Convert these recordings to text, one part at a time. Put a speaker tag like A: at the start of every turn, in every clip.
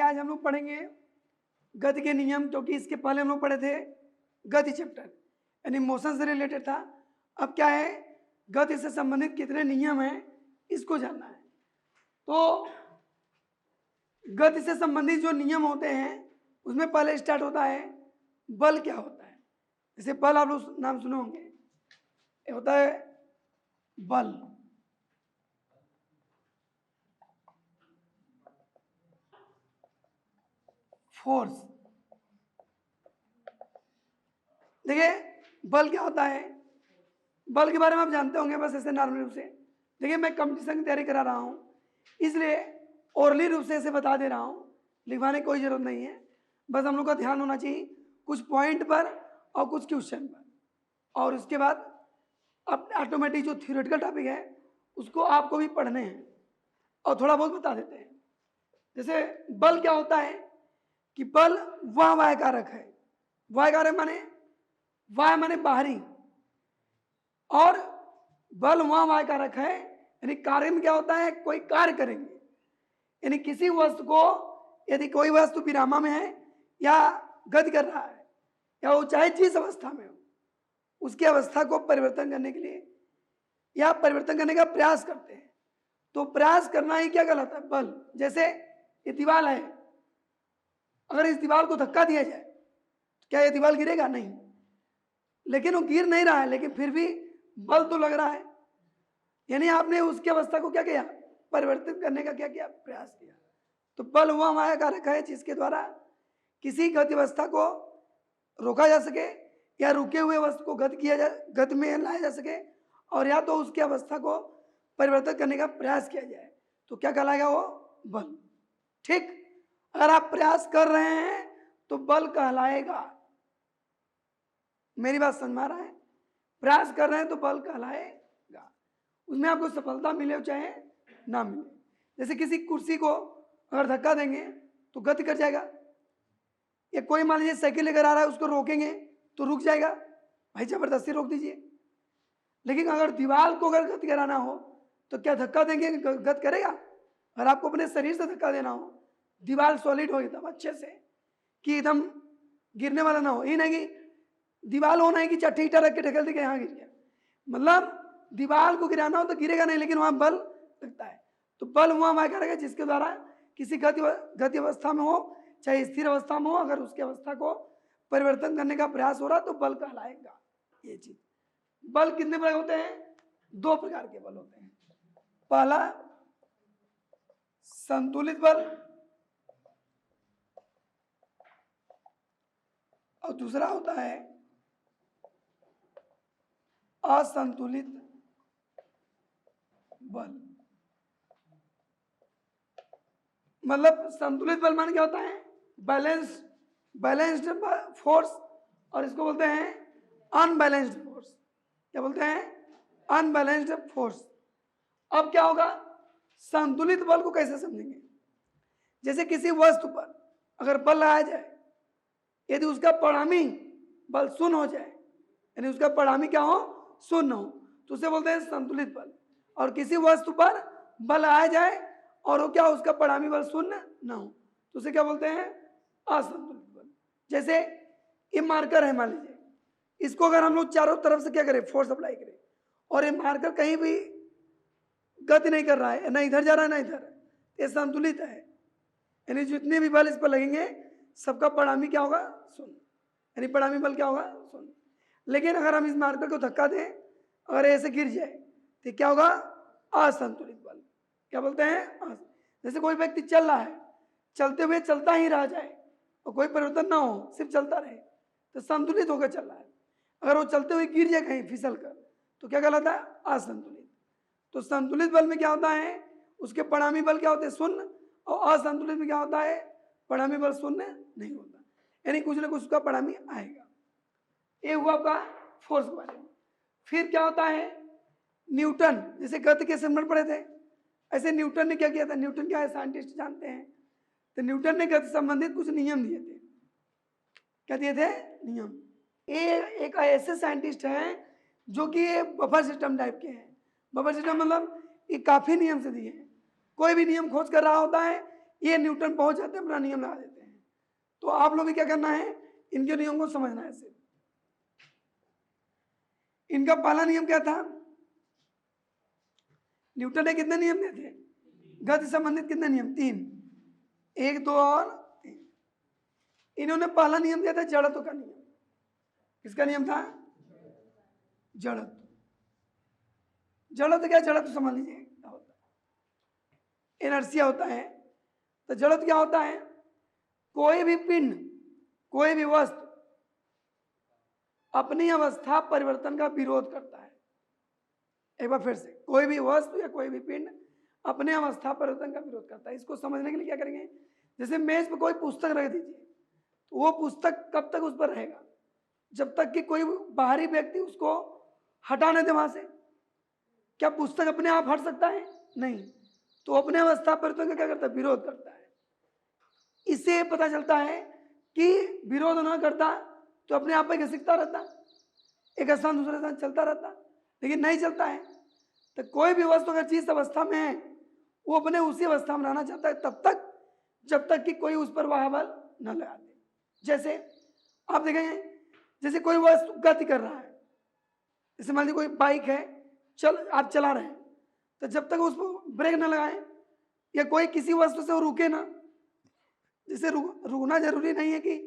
A: आज हम लोग पढ़ेंगे गति के नियम, क्योंकि इसके पहले हम लोग पढ़े थे गति चैप्टर, यानी मोशन से रिलेटेड था। अब क्या है, गति से संबंधित कितने नियम हैं इसको जानना है। तो गति से संबंधित जो नियम होते हैं उसमें पहले स्टार्ट होता है बल क्या होता है। जैसे बल आप लोग नाम सुने होंगे, ये होता है बल। फोर्स, देखिए बल क्या होता है, बल के बारे में आप जानते होंगे बस ऐसे नॉर्मल रूप से। देखिए मैं कंपटीशन की तैयारी करा रहा हूँ, इसलिए ओरली रूप से ऐसे बता दे रहा हूँ, लिखवाने की कोई ज़रूरत नहीं है। बस हम लोग का ध्यान होना चाहिए कुछ पॉइंट पर और कुछ क्वेश्चन पर, और उसके बाद अब ऑटोमेटिक जो थ्योरेटिकल टॉपिक है उसको आपको भी पढ़ने हैं और थोड़ा बहुत बता देते हैं। जैसे बल क्या होता है कि बल वह वाय कारक है, वाय कारक माने वाय माने बाहरी, और बल वह वाय कारक है यानी कार्य में क्या होता है, कोई कार्य करेंगे, यानी किसी वस्तु को यदि कोई वस्तु विरामा में है या गति कर रहा है या वो चाहे जिस अवस्था में हो उसकी अवस्था को परिवर्तन करने के लिए या परिवर्तन करने का प्रयास करते हैं, तो प्रयास करना ही क्या कहलाता है, बल। जैसे ये दीवार है, अगर इस दीवार को धक्का दिया जाए तो क्या ये दीवार गिरेगा? नहीं, लेकिन वो गिर नहीं रहा है, लेकिन फिर भी बल तो लग रहा है, यानी आपने उसकी अवस्था को क्या किया, परिवर्तित करने का क्या किया, प्रयास किया। तो बल वह माया कारक है जिसके द्वारा किसी गति अवस्था को रोका जा सके या रुके हुए वस्तु को गति में लाया जा सके, और या तो उसकी अवस्था को परिवर्तित करने का प्रयास किया जाए, तो क्या कहलाएगा वो, बल। ठीक, अगर आप प्रयास कर रहे हैं तो बल कहलाएगा। मेरी बात समझ में आ रहा है? प्रयास कर रहे हैं तो बल कहलाएगा, उसमें आपको सफलता मिले चाहे ना मिले। जैसे किसी कुर्सी को अगर धक्का देंगे तो गति कर जाएगा, या कोई मान लीजिए साइकिल लेकर आ रहा है उसको रोकेंगे तो रुक जाएगा, भाई जबरदस्ती रोक दीजिए। लेकिन अगर दीवार को अगर गति कराना हो तो क्या धक्का देंगे गति करेगा? अगर आपको अपने शरीर से धक्का देना हो, दीवार सॉलिड हो एकदम अच्छे से कि एकदम गिरने वाला ना हो, ये नहीं कि दीवार होना है कि चट्टी ईटा रख के ढकेल दे के यहाँ गिर गया, मतलब दीवार को गिराना हो तो गिरेगा नहीं, लेकिन वहाँ बल लगता है। तो बल वहाँ वाय कारक है जिसके द्वारा किसी गति अवस्था में हो चाहे स्थिर अवस्था में हो, अगर उसकी अवस्था को परिवर्तन करने का प्रयास हो रहा तो बल कहलाएगा। ये चीज, बल कितने प्रकार होते हैं? दो प्रकार के बल होते हैं। पहला संतुलित बल और दूसरा होता है असंतुलित बल। मतलब संतुलित बल मान क्या होता है, बैलेंस्ड फोर्स, और इसको बोलते हैं अनबैलेंस्ड फोर्स। क्या बोलते हैं? Unbalanced force. अब क्या होगा, संतुलित बल को कैसे समझेंगे? जैसे किसी वस्तु पर अगर बल लगाया जाए, यदि उसका परिणामी बल शून्य हो जाए, यानी उसका परिणामी क्या हो, शून्य हो, तो उसे बोलते हैं संतुलित बल। और किसी वस्तु पर बल लगाया जाए और वो क्या, उसका परिणामी बल शून्य न हो, तो उसे क्या बोलते हैं, असंतुलित बल। जैसे ये मार्कर है, मान लीजिए इसको अगर हम लोग चारों तरफ से क्या करें, फोर्स अप्लाई करें, और ये मार्कर कहीं भी गति नहीं कर रहा है, ना इधर जा रहा है ना इधर, ये संतुलित है, यानी जितने भी बल इस पर लगेंगे सबका परिणामी क्या होगा, शून्य, यानी परिणामी बल क्या होगा, शून्य। लेकिन अगर हम इस मार्कर को धक्का दें, अगर ऐसे गिर जाए तो क्या होगा, असंतुलित बल। क्या बोलते हैं? जैसे कोई व्यक्ति चल रहा है, चलते हुए चलता ही रह जाए और कोई परिवर्तन ना हो, सिर्फ चलता रहे, तो संतुलित होकर चल रहा है। अगर वो चलते हुए गिर जाए कहीं फिसल कर तो क्या कहलाता है, असंतुलित। तो संतुलित बल में क्या होता है, उसके परिणामी बल क्या होते हैं, शून्य, और असंतुलित में क्या होता है, परिणामी बल शून्य नहीं होता, यानी कुछ ना कुछ उसका परिणामी आएगा। ये हुआ आपका फोर्स के बारे में। फिर क्या होता है, न्यूटन, जैसे गति के सिद्धांत पढ़े थे, ऐसे न्यूटन ने क्या किया था, न्यूटन क्या है, साइंटिस्ट जानते हैं, तो न्यूटन ने गति संबंधित कुछ नियम दिए थे। क्या दिए थे, नियम। ये एक ऐसे साइंटिस्ट हैं जो कि बफर सिस्टम टाइप के हैं। बफर सिस्टम मतलब ये काफी नियम से दिए हैं, कोई भी नियम खोज कर रहा होता है ये न्यूटन पहुंच जाते हैं, अपना नियम लगा देते हैं। तो आप लोग भी क्या करना है, इनके नियम को समझना है सिर्फ। इनका पहला नियम क्या था, न्यूटन ने कितने नियम दिए थे, गति संबंधित कितने नियम, 3, 1, 2 और 3। इन्होंने पहला नियम दिया था जड़त्व का नियम। किसका नियम था, जड़त्व। जड़त्व क्या, जड़त्व समझ लीजिए क्या होता है, इनर्शिया होता है। तो जड़त्व क्या होता है, कोई भी पिंड, कोई भी वस्तु अपनी अवस्था परिवर्तन का विरोध करता है। एक बार फिर से, कोई भी वस्तु या कोई भी पिंड अपने अवस्था परिवर्तन का विरोध करता है। इसको समझने के लिए क्या करेंगे, जैसे मेज पर कोई पुस्तक रख दीजिए, तो वो पुस्तक कब तक उस पर रहेगा, जब तक कि कोई बाहरी व्यक्ति उसको हटा न दे वहां से। क्या पुस्तक अपने आप हट सकता है, नहीं। तो अपने अवस्था परिवर्तन का क्या करता है, विरोध करता है। इससे पता चलता है कि विरोध न करता तो अपने आप में घसीटता रहता, एक स्थान दूसरे स्थान चलता रहता, लेकिन नहीं चलता है। तो कोई भी वस्तु अगर जिस अवस्था में है वो अपने उसी अवस्था में रहना चाहता है तब तक, जब तक कि कोई उस पर वाह बल न लगा दे। जैसे आप देखेंगे, जैसे कोई वस्तु गति कर रहा है, जैसे मान लीजिए कोई बाइक है, आप चला रहे हैं, तो जब तक उस पर ब्रेक न लगाएं या कोई किसी वस्तु से वो रुके ना, जैसे रुकना जरूरी नहीं है कि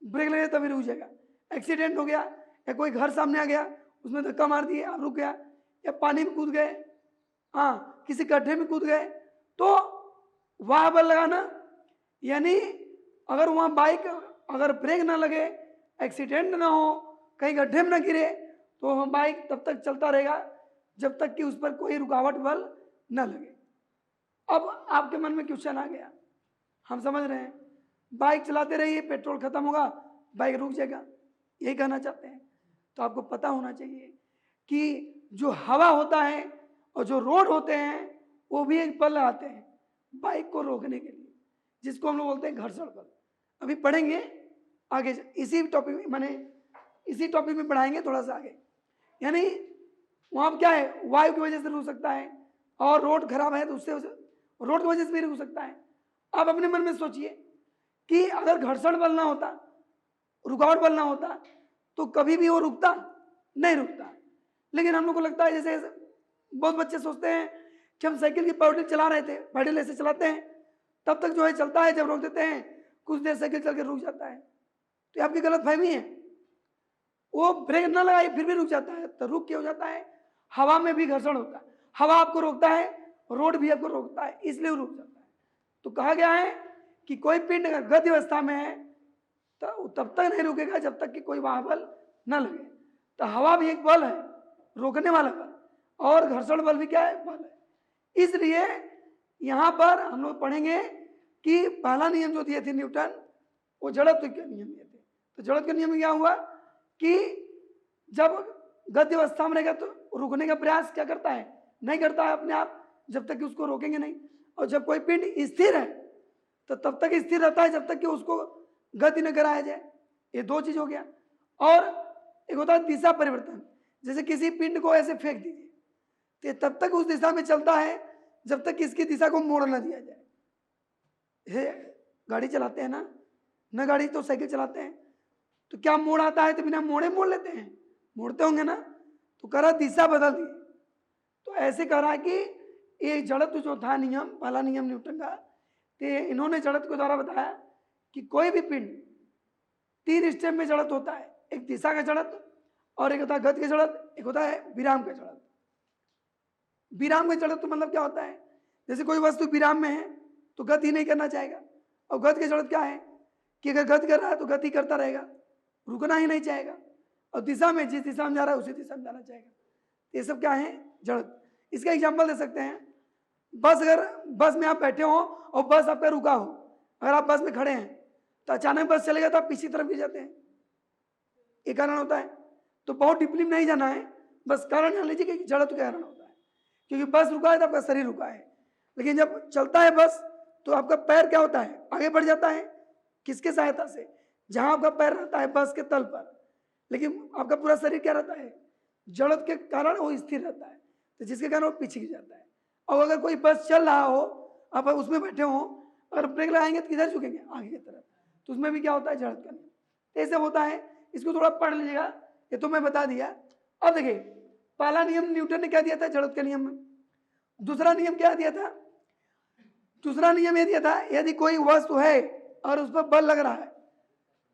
A: ब्रेक लगे तभी रुक जाएगा। एक्सीडेंट हो गया या कोई घर सामने आ गया, उसमें धक्का मार दिए, आप रुक गया, या पानी में कूद गए, हाँ किसी गड्ढे में कूद गए, तो वाह बल लगाना, यानी अगर वहाँ बाइक अगर ब्रेक ना लगे, एक्सीडेंट ना हो, कहीं गड्ढे में ना गिरे, तो हम बाइक तब तक चलता रहेगा जब तक कि उस पर कोई रुकावट बल न लगे। अब आपके मन में क्वेश्चन आ गया, हम समझ रहे हैं, बाइक चलाते रहिए, पेट्रोल खत्म होगा, बाइक रुक जाएगा, यही कहना चाहते हैं। तो आपको पता होना चाहिए कि जो हवा होता है और जो रोड होते हैं वो भी एक बल आते हैं बाइक को रोकने के लिए, जिसको हम लोग बोलते हैं घर्षण बल। अभी पढ़ेंगे आगे, इसी टॉपिक में, माने इसी टॉपिक में पढ़ाएंगे थोड़ा सा आगे। यानी वहाँ क्या है, वायु की वजह से रुक सकता है, और रोड खराब है तो उससे रोड की वजह से भी रुक सकता है। आप अपने मन में सोचिए कि अगर घर्षण बल ना होता, रुकावट बल ना होता, तो कभी भी वो रुकता नहीं, रुकता। लेकिन हम लोग को लगता है, जैसे बहुत बच्चे सोचते हैं कि हम साइकिल की पैडल चला रहे थे, पैडल ऐसे चलाते हैं तब तक जो है चलता है, जब रोक देते हैं कुछ देर साइकिल चल के रुक जाता है। तो ये आपकी गलत फहमी है, वो ब्रेक ना लगाए फिर भी रुक जाता है। तो रुक क्यों हो जाता है, हवा में भी घर्षण होता है, हवा आपको रोकता है, रोड भी आपको रोकता है, इसलिए रुक जाता है। तो कहा गया है कि कोई पिंड अगर गति अवस्था में है तो तब तक नहीं रुकेगा जब तक कि कोई वाह बल न लगे। तो हवा भी एक बल है, रोकने वाला बल, और घर्षण बल भी क्या है, बल है। इसलिए यहाँ पर हम लोग पढ़ेंगे कि पहला नियम जो दिए थे न्यूटन, वो जड़त्व के नियम दिए थे। तो जड़त्व के नियम में क्या हुआ कि जब गति अवस्था में रहेगा तो रुकने का प्रयास क्या करता है, नहीं करता है अपने आप, जब तक कि उसको रोकेंगे नहीं। और जब कोई पिंड स्थिर है तो तब तक स्थिर रहता है जब तक कि उसको गति न कराया जाए। ये दो चीज हो गया। और एक होता है दिशा परिवर्तन, जैसे किसी पिंड को ऐसे फेंक दीजिए तो ये तब तक उस दिशा में चलता है जब तक इसकी दिशा को मोड़ न दिया जाए। हे गाड़ी चलाते हैं ना, न गाड़ी तो साइकिल चलाते हैं, तो क्या मोड़ आता है तो बिना मोड़े मोड़ लेते हैं, मोड़ते होंगे ना। तो कह रहा दिशा बदल दी। तो ऐसे कह रहा है कि ये जड़त्व जो था नियम, पहला नियम न्यूटन का, तो इन्होंने जड़त्व के द्वारा बताया कि कोई भी पिंड 3 स्टेप में जड़त्व होता है, एक दिशा का जड़त्व, और एक होता है गति का जड़त्व, एक होता है विराम का जड़त्व। विराम का जड़त्व मतलब क्या होता है, जैसे कोई वस्तु विराम में है तो गति नहीं करना चाहेगा, और गति का जड़त्व क्या है कि अगर गति कर रहा है तो गति करता रहेगा, रुकना ही नहीं चाहेगा, और दिशा में जिस दिशा में जा रहा है उसी दिशा में जाना चाहेगा। ये सब क्या है, जड़त्व। इसका एग्जाम्पल दे सकते हैं, बस, अगर बस में आप बैठे हो और बस आपका रुका हो, अगर आप बस में खड़े हैं तो अचानक बस चलेगा तो आप पीछे तरफ गिर जाते हैं, ये कारण होता है। तो बहुत डीपली में नहीं जाना है, बस कारण जान लीजिए कि जड़त्व का कारण होता है। क्योंकि बस रुका है तो आपका शरीर रुका है, लेकिन जब चलता है बस तो आपका पैर क्या होता है, आगे बढ़ जाता है। किसके सहायता से, जहां आपका पैर रहता है बस के तल पर, लेकिन आपका पूरा शरीर क्या रहता है, जड़त्व के कारण वो स्थिर रहता है, तो जिसके कारण वो पीछे गिर जाता है। और अगर कोई बस चल रहा हो, आप उसमें बैठे हो, अगर ब्रेक लगाएंगे तो किधर झुकेंगे, आगे की तरफ, तो उसमें भी क्या होता है, जड़त्व का नियम। तो ऐसे होता है, इसको थोड़ा पढ़ लीजिएगा, ये तो मैं बता दिया। अब देखिए पहला नियम न्यूटन ने क्या दिया था जड़त्व के नियम में, दूसरा नियम क्या दिया था, दूसरा नियम ये दिया था यदि कोई वस्तु है और उस पर बल लग रहा है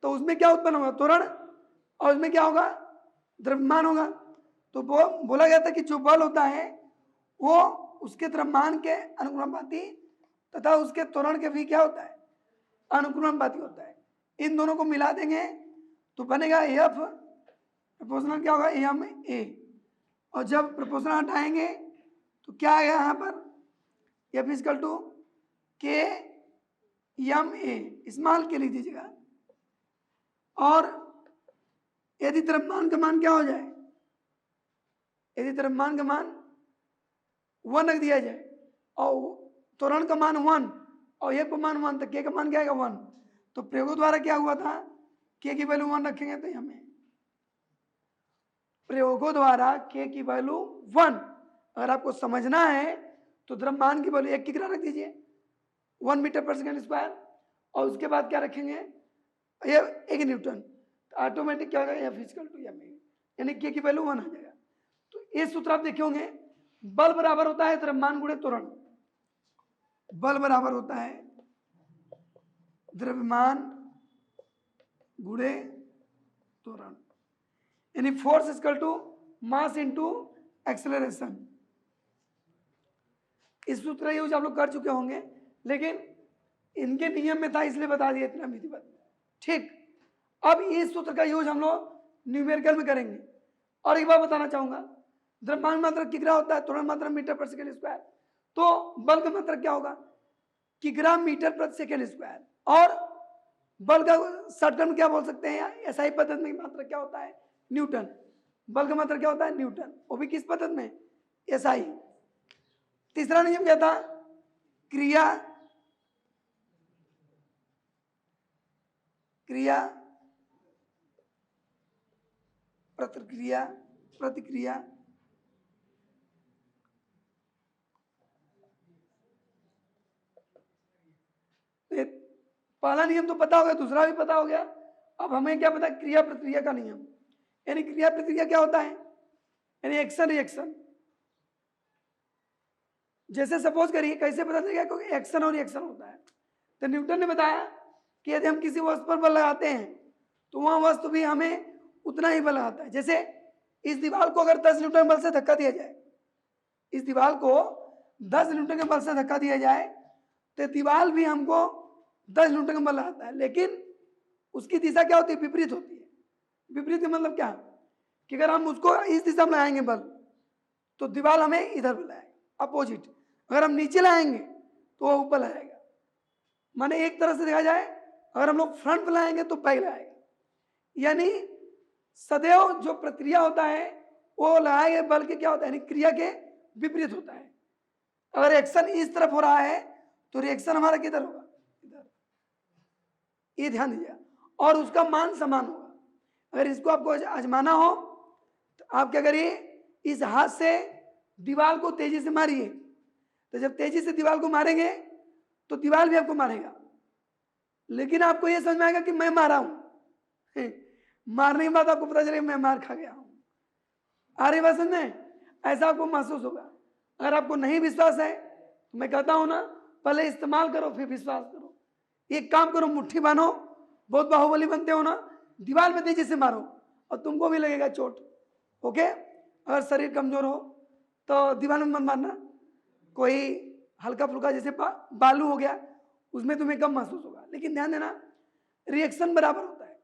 A: तो उसमें क्या उत्पन्न होगा, त्वरण, और उसमें क्या होगा, द्रव्यमान होगा। तो वो बोला गया था कि जो बल होता है वो उसके द्रव्यमान के अनुक्रमानुपाती तथा उसके त्वरण के भी क्या होता है, अनुक्रमानुपाती होता है। इन दोनों को मिला देंगे तो बनेगा एफ प्रोपोर्शनल क्या होगा, एम ए, और जब प्रोपोर्शनल हटाएंगे तो क्या आएगा यहाँ पर, एफ इजकल टू के एम ए, स्मॉल के लिख दीजिएगा। और यदि द्रव्यमान का मान क्या हो जाए, यदि द्रव्यमान का मान 1 रख दिया जाए और त्वरण का मान 1 और एक का मान 1, तो के का मान क्या आएगा 1। तो प्रयोगों द्वारा क्या हुआ था, के की वैल्यू 1 रखेंगे तो हमें प्रयोगों द्वारा के की वैल्यू 1, अगर आपको समझना है तो द्रव्यमान की वैल्यू 1 की कितना रख दीजिए, 1 मीटर पर सेकेंड स्क्वायर, और उसके बाद क्या रखेंगे, ये 1 न्यूटन, तो ऑटोमेटिक क्या होगा, f equal to m a, यानी के की वैल्यू 1 आ जाएगा। तो ये सूत्र आप देखे होंगे, बल बराबर होता है द्रव्यमान गुणे त्वरण, बल बराबर होता है द्रव्यमान गुणे त्वरण, यानी force equal to mass into acceleration. इस सूत्र का यूज आप लोग कर चुके होंगे, लेकिन इनके नियम में था इसलिए बता दिया इतना विधिवत। ठीक, अब इस सूत्र का यूज हम लोग न्यूमेरिकल में करेंगे। और एक बात बताना चाहूंगा, द्रव्यमान मात्रक किग्रा होता है, त्वरण मात्रक मीटर पर सेकेंड स्क्वायर, तो बल का मात्रक क्या होगा, किग्रा मीटर प्रति सेकेंड स्क्वायर, और बल का शॉर्ट टर्म क्या बोल सकते हैं, एसआई पद्धति में मात्रक क्या होता है, न्यूटन। बल का मात्रक क्या होता है, न्यूटन, वो भी किस पद्धति में, एसआई। तीसरा नियम क्या था, क्रिया क्रिया प्रतिक्रिया प्रतिक्रिया पहला नियम तो पता हो गया, दूसरा भी पता हो गया। अब हमें क्या पता, क्रिया प्रतिक्रिया का नियम, यानी क्रिया प्रतिक्रिया क्या होता है, यानी एक्शन रिएक्शन। जैसे सपोज करिए, कैसे पता चलेगा, क्योंकि एक्शन और रिएक्शन होता है। तो न्यूटन ने बताया कि यदि हम किसी वस्तु पर बल लगाते हैं तो वह वस्तु भी हमें उतना ही बल लगाता है। जैसे इस दीवार को अगर 10 न्यूटन बल से धक्का दिया जाए, इस दीवार को 10 न्यूटन के बल से धक्का दिया जाए तो दीवार भी हमको 10 न्यूटन का बल लगाता है, लेकिन उसकी दिशा क्या होती है, विपरीत होती है। विपरीत मतलब क्या, कि अगर हम उसको इस दिशा में लगाएंगे बल तो दीवार हमें इधर बुलाएगा, अपोजिट। अगर हम नीचे लाएंगे तो वह ऊपर लाएगा। माने एक तरह से देखा जाए, अगर हम लोग फ्रंट पे लाएंगे तो बैक लाएगा। यानी सदैव जो प्रक्रिया होता है वो लगाए गए बल के क्या होता है, यानी क्रिया के विपरीत होता है। अगर एक्शन इस तरफ हो रहा है तो रिएक्शन हमारा किधर होगा, इधर। ये ध्यान दीजिए, और उसका मान समान होगा। अगर इसको आपको आजमाना हो तो आप क्या करिए, इस हाथ से दीवार को तेजी से मारिए, तो जब तेजी से दीवार को मारेंगे तो दीवार भी आपको मारेगा, लेकिन आपको यह समझ में आएगा कि मैं मारा हूं। मारने के बाद आपको पता चलेगा मैं मार खा गया हूं। आ रही बात समझ में, ऐसा आपको महसूस होगा। अगर आपको नहीं विश्वास है तो मैं कहता हूं ना, पहले इस्तेमाल करो फिर विश्वास करो। एक काम करो, मुट्ठी बांधो, बहुत बाहुबली बनते हो ना, दीवार में तेजी से मारो और तुमको भी लगेगा चोट। ओके, अगर शरीर कमजोर हो तो दीवार में मत मारना। कोई हल्का फुल्का जैसे बालू हो गया, उसमें तुम्हें कम महसूस होगा, लेकिन ध्यान देना रिएक्शन बराबर होता है।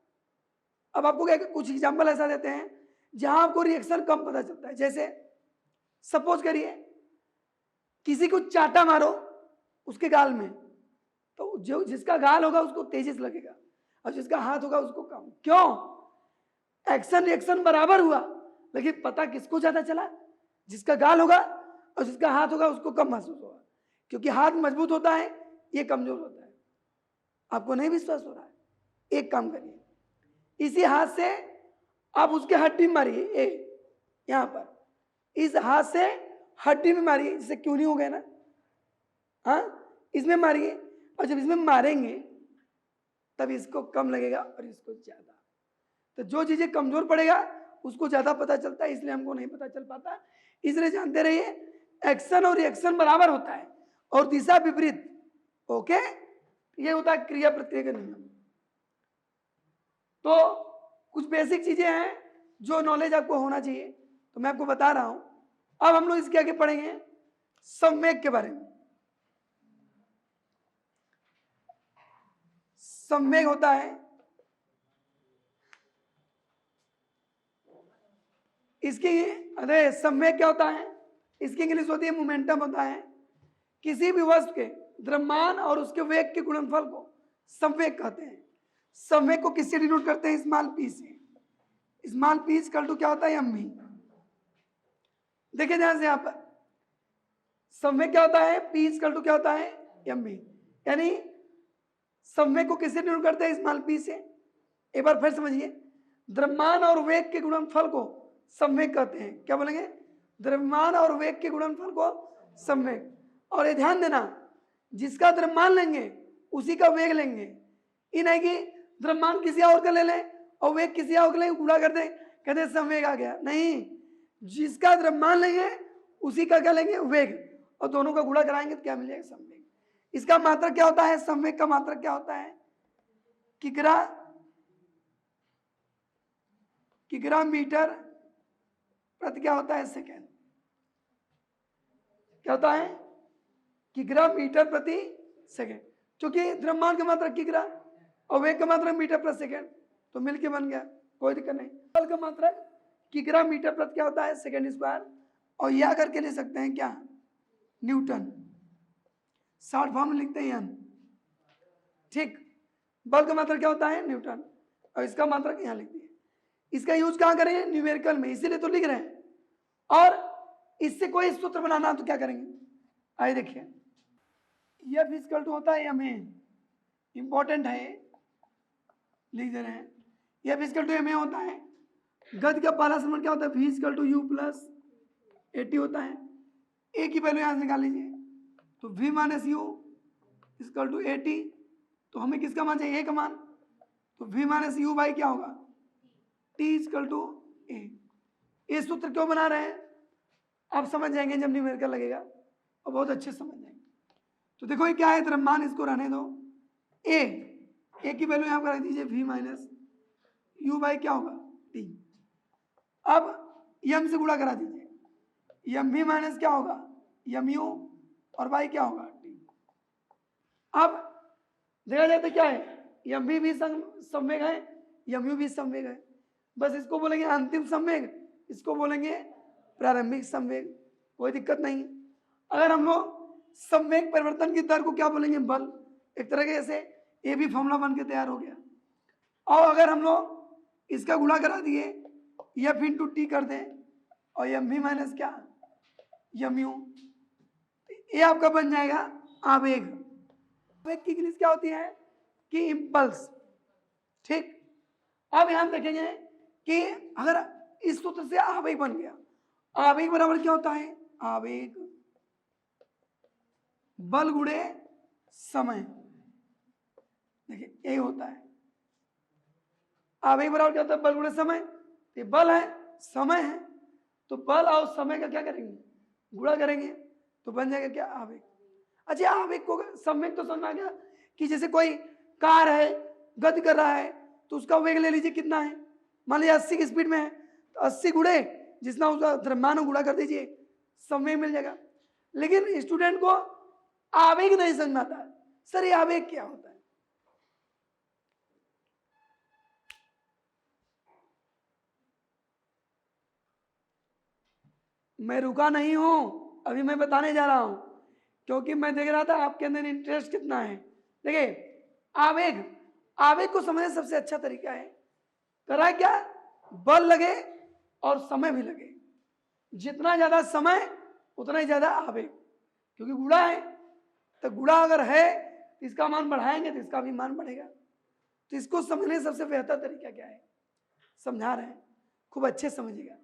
A: अब आपको क्या कुछ एग्जाम्पल ऐसा देते हैं जहां आपको रिएक्शन कम पता चलता है। जैसे सपोज करिए किसी को चाटा मारो उसके गाल में, तो जो जिसका गाल होगा उसको तेजी से लगेगा और जिसका हाथ होगा उसको कम। क्यों, एक्शन रिएक्शन बराबर हुआ, लेकिन पता किसको ज्यादा चला, जिसका गाल होगा, और जिसका हाथ होगा उसको कम महसूस होगा, क्योंकि हाथ मजबूत होता है, ये कमजोर होता है। आपको नहीं विश्वास हो रहा है, एक काम करिए, इसी हाथ से आप उसके हड्डी में मारिए, यहां पर इस हाथ से हड्डी में मारिए, जिससे क्यों नहीं हो गए ना, हाँ इसमें मारिए। और जब इसमें मारेंगे तब इसको कम लगेगा और इसको ज्यादा। तो जो चीजें कमजोर पड़ेगा उसको ज्यादा पता चलता है, इसलिए हमको नहीं पता चल पाता। इसलिए जानते रहिए एक्शन और रिएक्शन बराबर होता है और दिशा विपरीत। ओके, ये होता है क्रिया प्रतिक्रिया का नियम। तो कुछ बेसिक चीजें हैं जो नॉलेज आपको होना चाहिए, तो मैं आपको बता रहा हूं। अब हम लोग इसके आगे पढ़ेंगे संवेग के बारे में। संवेग होता है, इसकी अरे संवेग क्या होता है, इसकी इंग्लिश होती है मोमेंटम होता है। किसी भी वस्तु के द्रव्यमान और उसके वेग के गुणनफल को संवेग कहते हैं। संवेग को किससे डिनोट करते हैं, स्मॉल पी से। स्मॉल पी इक्वल टू क्या होता है, एम। देखिए ध्यान से यहाँ पर संवेग क्या होता है, पी इक्वल टू क्या होता है, एम। यानी संवेग को किससे डिनोट करते हैं, स्मॉल पी से। एक बार फिर समझिए, द्रव्यमान और वेग के गुणनफल को संवेग कहते हैं। क्या बोलेंगे, द्रव्यमान और वेग के गुणनफल को संवेग। और ये ध्यान देना, जिसका द्रव्यमान लेंगे उसी का वेग लेंगे। ये नहीं कि द्रव्यमान किसी और का ले लें और वेग किसी और का लेंगे, गुणा कर दें, कहते संवेग आ गया। नहीं, जिसका द्रव्यमान लेंगे उसी का क्या लेंगे, वेग, और दोनों का गुणा कराएंगे तो क्या मिल जाएगा, संवेग। इसका मात्रक क्या होता है, संवेग का मात्रक क्या होता है, किग्रा मीटर प्रति क्या होता है, सेकेंड। क्या होता है, किग्रा मीटर प्रति सेकेंड। क्योंकि द्रव्यमान का मात्रक किग्रा और वेग का मात्रक मीटर प्रति सेकेंड, तो मिलके बन गया, कोई दिक्कत नहीं। बल का मात्रक किग्रा मीटर प्रति क्या होता है, सेकेंड स्क्वायर। और यह करके ले सकते हैं क्या, न्यूटन। शॉर्ट फॉर्म में लिखते हैं एन। ठीक, बल का मात्रक क्या होता है, न्यूटन, और इसका मात्रक यहाँ लिख दिए। इसका यूज कहाँ करेंगे, न्यूमेरिकल में, इसीलिए तो लिख रहे हैं। और इससे कोई सूत्र बनाना तो क्या करेंगे, आइए देखिए। एफ इक्वल टू होता है एम ए, इंपॉर्टेंट है, लिख दे रहे हैं। F equal to m a होता है। गति का पहला समीकरण क्या होता है, v equal to u plus a t होता है। ए की वैल्यू यहाँ से निकाल लीजिए, तो v minus u equal to a t. तो हमें किसका मान चाहिए, ए का मान, तो v माइनस यू बाई क्या होगा, t इक्वल टू ए। ये सूत्र क्यों बना रहे हैं आप समझ जाएंगे जब न्यूमेरिकल लगेगा, और बहुत अच्छे समझ जाएंगे। तो देखो ये क्या है, द्रव्यमान, इसको रहने दो, ए की वैल्यू यहाँ पर रख दीजिए, v माइनस यू बाई क्या होगा, t। अब यम से गुणा करा दीजिए, यम भी माइनस क्या होगा, यम यू, और बाई क्या होगा, t। अब देखा जाए तो क्या है, यम भी संवेग है, यम यू भी संवेग है। बस इसको बोलेंगे अंतिम संवेग, इसको बोलेंगे प्रारंभिक संवेग, कोई दिक्कत नहीं। अगर हम लोग संवेग परिवर्तन की दर को क्या बोलेंगे, बल। एक तरह के से ये भी फॉर्मूला बन के तैयार हो गया। और अगर हम लोग इसका गुणा करा दिए, एफ इंटू टी कर दें, और एम भी माइनस क्या, यम यू, ये आपका बन जाएगा आवेग। आवेग की इंग्लिश क्या होती है, कि इम्पल्स। ठीक, अब यहां देखेंगे कि अगर इस सूत्र से आवेग बन गया, आवेग बराबर क्या होता है, आवेग बल गुणे समय। देखिए यही होता है, आवेग बराबर क्या होता है, बल गुणे समय। ये बल है, समय है, तो बल और समय का क्या करेंगे, गुणा करेंगे, तो बन जाएगा क्या, आवेग। अच्छा, आवेग को संवेग तो समझ आ गया कि जैसे कोई कार है, गति कर रहा है, तो उसका वेग ले लीजिए कितना है, मान लीजिए 80 की स्पीड में है, तो 80 गुणे जितना उसका द्रव्यमान गुणा कर दीजिए, संवेग मिल जाएगा। लेकिन स्टूडेंट को आवेग नहीं समझ में आता है, सर ये आवेग क्या होता है। मैं रुका नहीं हूं, अभी मैं बताने जा रहा हूं, क्योंकि मैं देख रहा था आपके अंदर इंटरेस्ट कितना है। देखिए आवेग, आवेग को समझने सबसे अच्छा तरीका है, करा क्या, बल लगे और समय भी लगे। जितना ज्यादा समय उतना ही ज्यादा आवेग, क्योंकि गुणा है, तो गुणा अगर है तो इसका मान बढ़ाएंगे तो इसका भी मान बढ़ेगा। तो इसको समझने सबसे बेहतर तरीका क्या है, समझा रहे हैं, खूब अच्छे समझिएगा।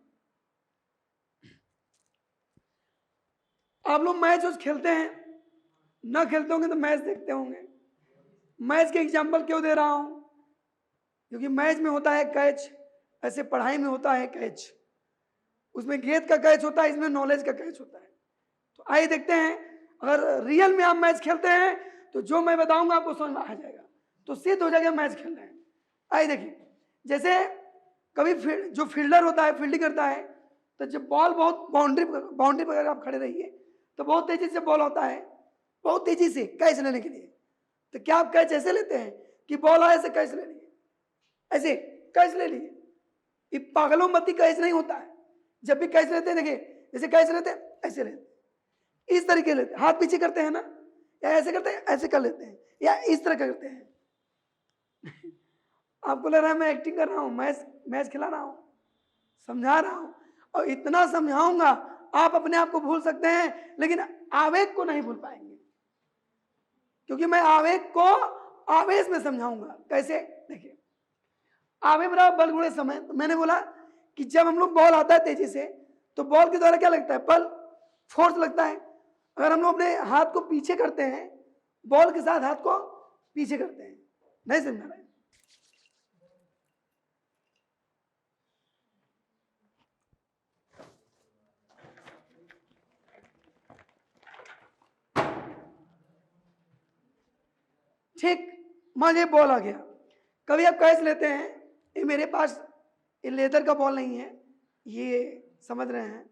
A: आप लोग मैच खेलते हैं, ना खेलते होंगे तो मैच देखते होंगे, मैच के एग्जाम्पल क्यों दे रहा हूं? क्योंकि मैच में होता है कैच, ऐसे पढ़ाई में होता है कैच, उसमें गेंद का कैच होता है, इसमें नॉलेज का कैच होता है। तो आइए देखते हैं, अगर रियल में आप मैच खेलते हैं तो जो मैं बताऊंगा आपको समझ में आ जाएगा, तो सिद्ध हो जाएगा मैच खेल रहे हैं। आइए देखिए, जैसे कभी जो फील्डर होता है, फील्डिंग करता है, तो जब बॉल बहुत बाउंड्री पर अगर आप खड़े रहिए तो बहुत तेजी से बॉल होता है, बहुत तेजी से कैच लेने के लिए। तो क्या आप कैच ऐसे लेते हैं कि बॉल आए ऐसे कैच ले लिए, ऐसे कैच ले लिए? ये पागलों मती कैच नहीं होता है। जब भी कैच लेते हैं, देखिए जैसे कैच लेते हैं ऐसे लेते हैं, इस तरीके लेते हैं, हाथ पीछे करते हैं ना, या ऐसे करते हैं, ऐसे कर लेते हैं, या इस तरह करते हैं। आपको लग रहा है मैं एक्टिंग कर रहा हूं, मैच खिला रहा हूं, समझा रहा हूं, और इतना समझाऊंगा आप अपने आप को भूल सकते हैं, लेकिन आवेग को नहीं भूल पाएंगे, क्योंकि मैं आवेग को आवेश में समझाऊंगा। कैसे? देखिए, आवेग बराबर बल गुणे समय। तो मैंने बोला कि जब हम लोग बॉल आता है तेजी से, तो बॉल के द्वारा क्या लगता है? बल, फोर्स लगता है। अगर हम लोग अपने हाथ को पीछे करते हैं, बॉल के साथ हाथ को पीछे करते हैं, नहीं समझ रहे? ठीक, मान लीजिए बॉल आ गया, कभी आप कैच लेते हैं, ये मेरे पास ये लेदर का बॉल नहीं है, ये समझ रहे हैं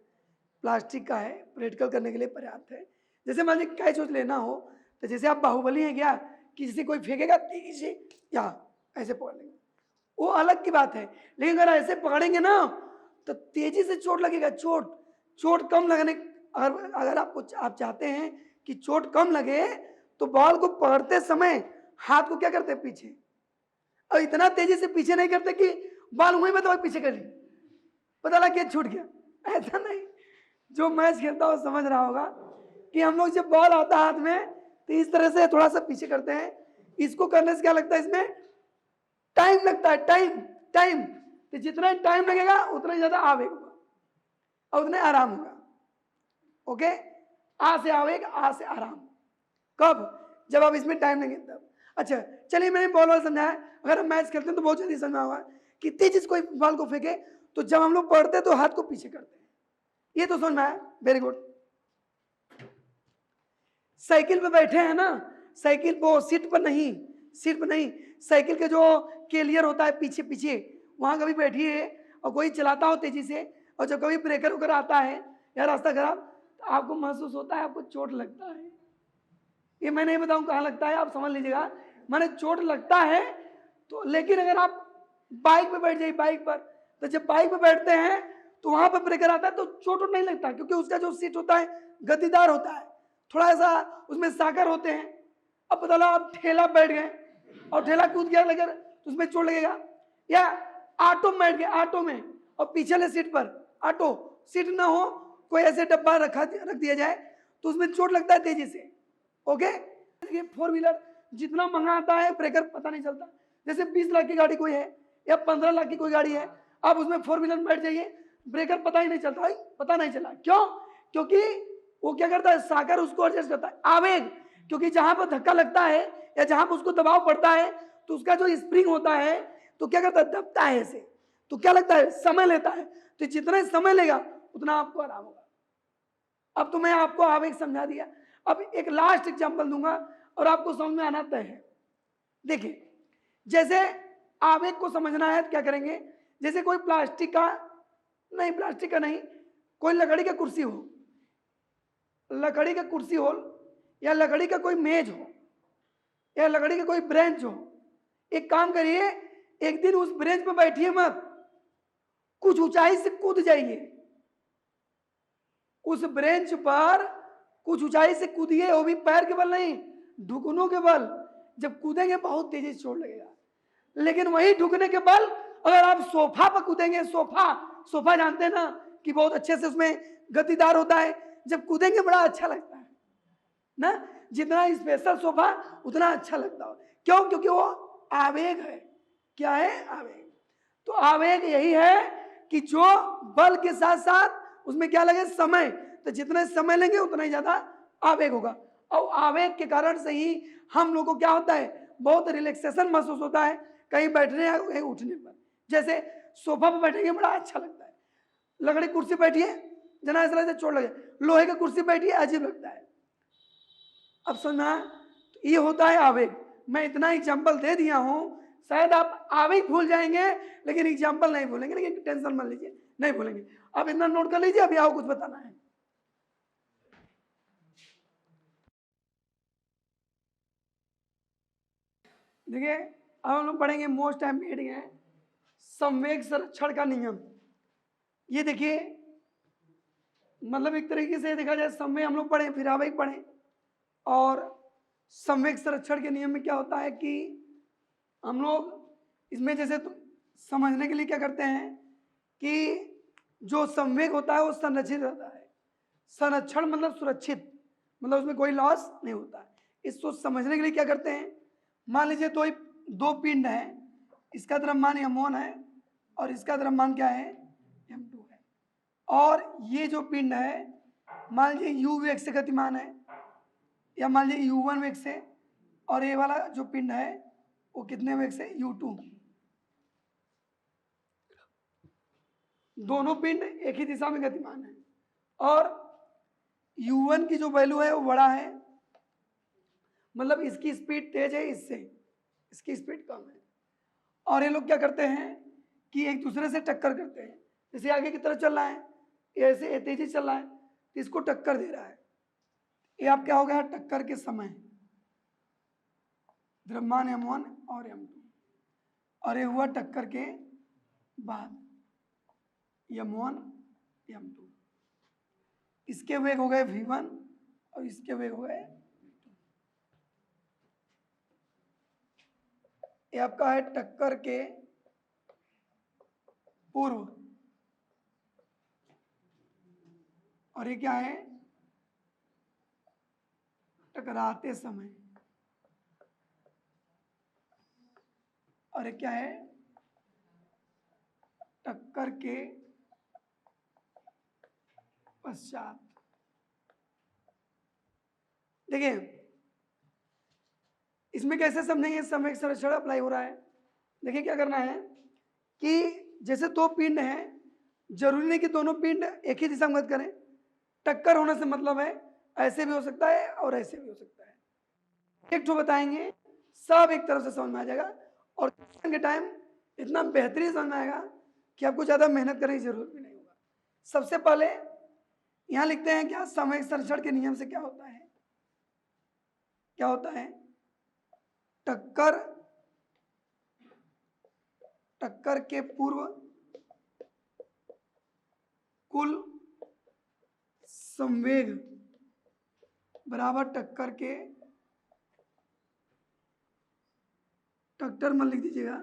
A: प्लास्टिक का है, प्रैक्टिकल करने के लिए पर्याप्त है। जैसे मान लीजिए कैच उच लेना हो, तो जैसे आप बाहुबली हैं क्या, कि जैसे कोई फेंकेगा तेजी से या ऐसे पकड़ लेंगे, वो अलग की बात है। लेकिन अगर ऐसे पकड़ेंगे ना तो तेजी से चोट लगेगा। चोट कम लगने, अगर आप चाहते हैं कि चोट कम लगे, तो बॉल को पकड़ते समय हाथ को क्या करते हैं? पीछे। और इतना तेजी से पीछे नहीं करते कि बॉल वहीं पे तो पीछे कर ली, पता लगा कि छूट गया, ऐसा नहीं। जो मैच खेलता हो समझ रहा होगा कि हम लोग जब बॉल आता है हाथ में, तो इस तरह से थोड़ा सा पीछे करते हैं। इसको करने से क्या लगता है? इसमें टाइम लगता है, टाइम। तो जितना टाइम लगेगा उतना ही ज्यादा आवेग होगा और उतना आराम होगा। ओके, आ से आवेग, आ से आराम। कब? जब आप इसमें टाइम लेंगे तब। अच्छा चलिए, मैंने बॉल वाल समझाया। अगर हम मैच खेलते हैं तो बहुत जल्दी समझा होगा कि तेजी से कोई बॉल को फेंके, तो जब हम लोग पढ़ते हैं तो हाथ को पीछे करते हैं। ये तो समझ में आया, वेरी गुड। साइकिल पे बैठे हैं ना, साइकिल पे सीट पर नहीं, साइकिल के जो कैरियर होता है पीछे पीछे, वहां कभी बैठिए और कोई चलाता हो तेजी से, और जब कभी ब्रेकर वगैरह आता है या रास्ता खराब, तो आपको महसूस होता है आपको चोट लगता है। ये मैं नहीं बताऊं कहाँ लगता है, आप समझ लीजिएगा, माने चोट लगता है। तो लेकिन अगर आप बाइक पे बैठ जाइए, बाइक पर, तो जब बाइक पे बैठते हैं तो वहां पर ब्रेकर आता है तो चोट नहीं लगता, क्योंकि उसका जो सीट होता है गद्दीदार होता है, थोड़ा सा उसमें साकर होते हैं। अब बता लो आप ठेला बैठ गए और ठेला कूद गया लगे तो उसमें चोट लगेगा। या ऑटो में बैठ गए, ऑटो में, और पीछे सीट पर ऑटो सीट ना हो, कोई ऐसे डब्बा रख दिया जाए तो उसमें चोट लगता है तेजी से। ओके, फोर व्हीलर जितना महंगा आता है ब्रेकर पता नहीं चलता। जैसे 20 लाख की गाड़ी कोई है या 15 लाख की कोई गाड़ी है, आप उसमें फोर व्हीलर में बैठ जाइए, ब्रेकर पता ही नहीं चलता, पता नहीं चला। क्यों? क्योंकि वो क्या करता है, साकर उसको एडजस्ट करता है। आवेग, क्योंकि जहां पर धक्का लगता है या जहां पर उसको दबाव पड़ता है, तो उसका जो स्प्रिंग होता है तो क्या करता है, दबता है ऐसे, तो क्या लगता है, समय लेता है। तो जितना समय लेगा उतना आपको आराम होगा। अब तो मैं आपको आवेग समझा दिया। अब एक लास्ट एग्जांपल दूंगा और आपको समझ में आना तय है। देखिए, जैसे आवेग को समझना है तो क्या करेंगे, जैसे कोई प्लास्टिक का नहीं, कोई लकड़ी का कुर्सी हो, या लकड़ी का कोई मेज हो, या लकड़ी का कोई ब्रेंच हो। एक काम करिए, एक दिन उस ब्रेंच पर बैठिए मत, कुछ ऊंचाई से कूद जाइए, उस ब्रेंच पर कुछ ऊंचाई से कूदिए, वो भी पैर के बल नहीं, ढुकनों के बल। जब कूदेंगे बहुत तेजी से चोट लगेगा, लेकिन वही ढुकने के बल अगर आप सोफा पर कूदेंगे, सोफा जानते हैं ना कि बहुत अच्छे से उसमें गद्दीदार होता है, जब कूदेंगे बड़ा अच्छा लगता है ना, जितना स्पेशल सोफा उतना अच्छा लगता है। क्यों? क्योंकि वो आवेग है। क्या है? आवेग। तो आवेग यही है कि जो बल के साथ साथ उसमें क्या लगे, समय। तो जितना समय लेंगे उतना ही ज्यादा आवेग होगा, और आवेग के कारण से ही हम लोगों को क्या होता है, बहुत रिलैक्सेशन महसूस होता है कहीं बैठने या कहीं उठने पर। जैसे सोफा पर बैठेंगे बड़ा अच्छा लगता है, लकड़ी कुर्सी बैठिए जना ऐसा लगता है चोट लगे, लोहे की कुर्सी बैठिए अजीब लगता है। अब सुनना, ये होता है आवेग। मैं इतना एग्जाम्पल दे दिया हूं, शायद आप आवेग भूल जाएंगे लेकिन एग्जाम्पल नहीं भूलेंगे, लेकिन टेंशन मत लीजिए, नहीं भूलेंगे। आप इतना नोट कर लीजिए, अभी आपको कुछ बताना है। देखिए अब हम लोग पढ़ेंगे मोस्ट एम्पीडिंग है संवेग संरक्षण का नियम। ये देखिए मतलब एक तरीके से देखा जाए संवेग हम लोग पढ़े फिर आवेग पढ़े, और संवेग संरक्षण के नियम में क्या होता है कि हम लोग इसमें जैसे तो समझने के लिए क्या करते हैं कि जो संवेग होता है वो संरक्षित रहता है। संरक्षण मतलब सुरक्षित, मतलब उसमें कोई लॉस नहीं होता है। इसको समझने के लिए क्या करते हैं, मान लीजिए दो पिंड है, इसका द्रव्यमान m1 है और इसका द्रव्यमान क्या है m2 है, और ये जो पिंड है मान लीजिए u वेग से गतिमान है या मान लीजिए u1 वेग से, और ये वाला जो पिंड है वो कितने वेग से u2। दोनों पिंड एक ही दिशा में गतिमान है और u1 की जो वैल्यू है वो बड़ा है, मतलब इसकी स्पीड तेज है, इससे इसकी स्पीड कम है। और ये लोग क्या करते हैं कि एक दूसरे से टक्कर करते हैं, जैसे आगे की तरफ चल रहा है ऐसे तेजी चल रहा है तो इसको टक्कर दे रहा है। ये आप क्या हो गया टक्कर के समय, द्रव्यमान m1 और m2, और ये हुआ टक्कर के बाद m1 m2। इसके वेग हो गए v1 और इसके वेग हो गए v2। ये आपका है टक्कर के पूर्व, और ये क्या है टकराते समय, और ये क्या है टक्कर के पश्चात। देखिए इसमें कैसे समझेंगे संवेग संरक्षण अप्लाई हो रहा है। देखिए क्या करना है कि जैसे दो पिंड हैं, जरूरी नहीं कि दोनों पिंड एक ही दिशा में गति करें, टक्कर होने से मतलब है ऐसे भी हो सकता है और ऐसे भी हो सकता है। एक तो बताएंगे सब एक तरफ से समझ में आ जाएगा, और के टाइम इतना बेहतरीन समझ में आएगा कि आपको ज़्यादा मेहनत करने की जरूरत भी नहीं होगा। सबसे पहले यहाँ लिखते हैं क्या संवेग संरक्षण के नियम से क्या होता है, क्या होता है टक्कर के पूर्व कुल संवेग बराबर टक्कर के, टक्कर मत लिख दीजिएगा,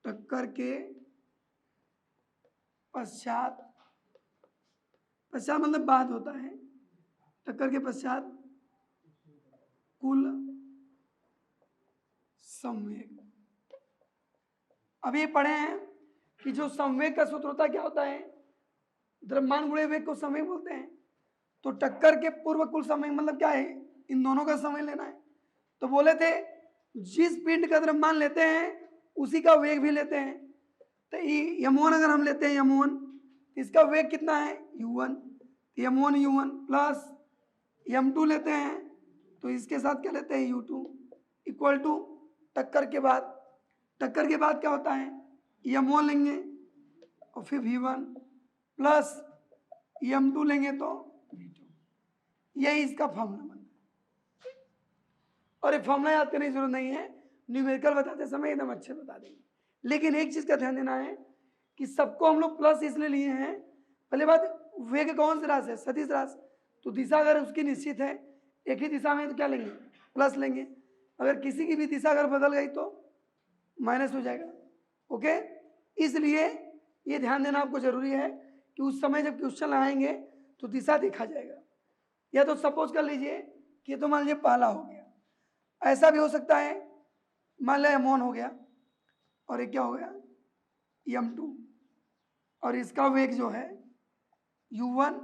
A: टक्कर के पश्चात, पश्चात मतलब बाद होता है, टक्कर के पश्चात कुल संवेग। अब ये पढ़े हैं कि जो संवेग का सूत्र होता है क्या होता है, द्रव्यमान गुणे वेग को संवेग बोलते हैं। तो टक्कर के पूर्व कुल संवेग मतलब क्या है, इन दोनों का समय लेना है। तो बोले थे जिस पिंड का द्रव्यमान लेते हैं उसी का वेग भी लेते हैं। तो m1 अगर हम लेते हैं m1, इसका वेग कितना है u1, m1 u1 plus m2 लेते हैं तो इसके साथ क्या लेते हैं u2 इक्वल टू टक्कर के बाद, टक्कर के बाद क्या होता है m1 लेंगे और फिर v1 प्लस m2 लेंगे तो v2। यही इसका फॉर्मूला बनता है, और ये फॉर्मूला याद करने की जरूरत नहीं है, न्यूमेरिकल बताते समय एकदम अच्छे बता देंगे। लेकिन एक चीज का ध्यान देना है कि सबको हम लोग प्लस इसलिए लिए हैं, पहले बात वेग कौन सी राशि है सदिश राशि, तो दिशा अगर उसकी निश्चित है एक ही दिशा में तो क्या लेंगे प्लस लेंगे, अगर किसी की भी दिशा अगर बदल गई तो माइनस हो जाएगा। ओके, इसलिए ये ध्यान देना आपको जरूरी है कि उस समय जब क्वेश्चन आएंगे तो दिशा देखा जाएगा। या तो सपोज कर लीजिए कि तो मान लीजिए पहला हो गया, ऐसा भी हो सकता है मान लिया m1 हो गया और ये क्या हो गया m2, और इसका वेग जो है u1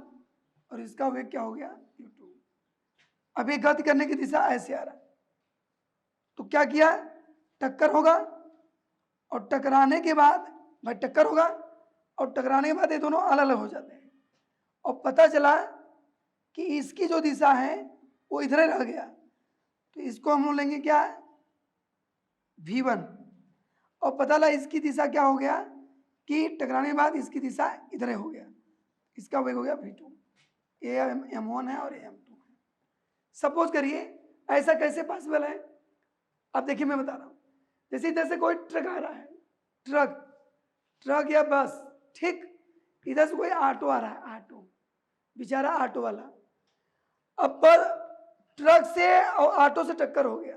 A: और इसका वेग क्या हो गया u2। अब ये गति करने की दिशा ऐसे आ रहा है तो क्या किया, टक्कर होगा और टकराने के बाद भाई टक्कर होगा और टकराने के बाद ये दोनों अलग अलग हो जाते हैं और पता चला कि इसकी जो दिशा है वो इधर रह गया, तो इसको हम लोग लेंगे क्या, v1। और पता लगा इसकी दिशा क्या हो गया कि टकराने के बाद इसकी दिशा इधर हो गया, इसका वेग हो गया v2। ये m1 है और ये m2 है। सपोज करिए ऐसा कैसे पॉसिबल है, अब देखिए मैं बता रहा हूँ। जैसे इधर से कोई ट्रक आ रहा है, ट्रक या बस, ठीक, इधर से कोई ऑटो आ रहा है, ऑटो, बेचारा ऑटो वाला। अब ट्रक से और ऑटो से टक्कर हो गया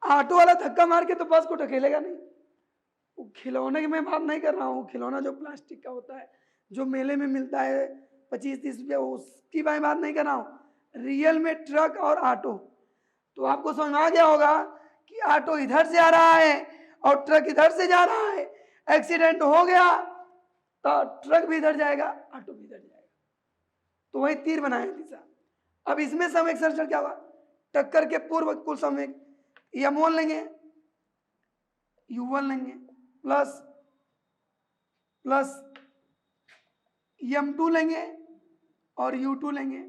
A: ऑटो वाला धक्का मार के तो बस को ढकेलेगा नहीं। वो खिलौने की मैं बात नहीं कर रहा हूँ, खिलौना जो प्लास्टिक का होता है जो मेले में मिलता है 25-30 रुपये, उसकी मैं बात नहीं कर रहा हूँ। रियल में ट्रक और ऑटो, तो आपको समझ आ गया होगा कि ऑटो इधर से आ रहा है और ट्रक इधर से जा रहा है, एक्सीडेंट हो गया तो ट्रक भी इधर जाएगा, ऑटो भी इधर जाएगा, तो वही तीर बनाए दिशा। अब इसमें समय संरक्षण क्या होगा, टक्कर के पूर्व कुल समय m1 लेंगे, u1 लेंगे प्लस m2 लेंगे और u2 लेंगे।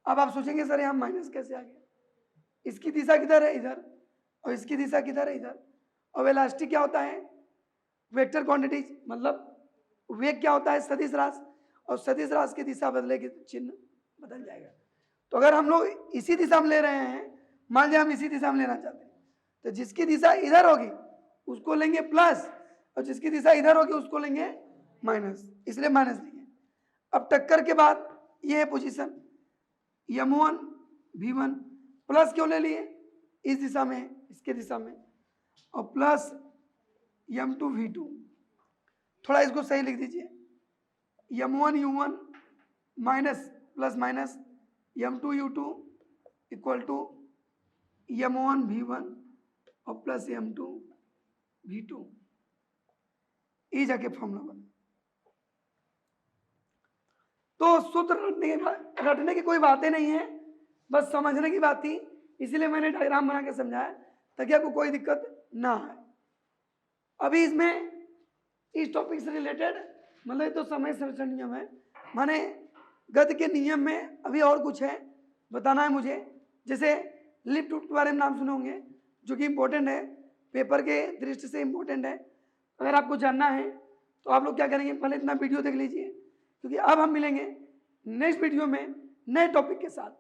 A: अब आप सोचेंगे सर यहाँ माइनस कैसे आ गया, इसकी दिशा किधर है, इधर, और इसकी दिशा किधर है, इधर। और वेलोसिटी क्या होता है, वेक्टर क्वांटिटीज, मतलब वेग क्या होता है, सदिश राशि, और सदिश राशि की दिशा बदलेगी तो चिन्ह बदल जाएगा। तो अगर हम लोग इसी दिशा में ले रहे हैं, मान लिया हम इसी दिशा में लेना चाहते हैं, तो जिसकी दिशा इधर होगी उसको लेंगे प्लस, और जिसकी दिशा इधर होगी उसको लेंगे माइनस, इसलिए माइनस लेंगे। अब टक्कर के बाद ये है पोजीशन, m1 v1 प्लस क्यों ले लिए, इस दिशा में, इसके दिशा में, और प्लस m2 v2। थोड़ा इसको सही लिख दीजिए, m1 u1 minus plus minus m2 u2 equal to m1 v1 और प्लस m2 v2। ये जाके फॉर्मूला बना। तो सूत्र रटने की कोई बातें नहीं है, बस समझने की बात थी, इसीलिए मैंने डायग्राम बना के समझाया ताकि आपको कोई दिक्कत ना आए। अभी इसमें इस टॉपिक से रिलेटेड, मतलब तो समय संरक्षण नियम है, माने गति के नियम में अभी और कुछ है बताना है मुझे। जैसे लिफ्ट के बारे में नाम सुने होंगे, जो कि इम्पोर्टेंट है, पेपर के दृष्टि से इम्पोर्टेंट है। अगर आपको जानना है तो आप लोग क्या करेंगे, पहले इतना वीडियो देख लीजिए, क्योंकि अब हम मिलेंगे नेक्स्ट वीडियो में नए टॉपिक के साथ।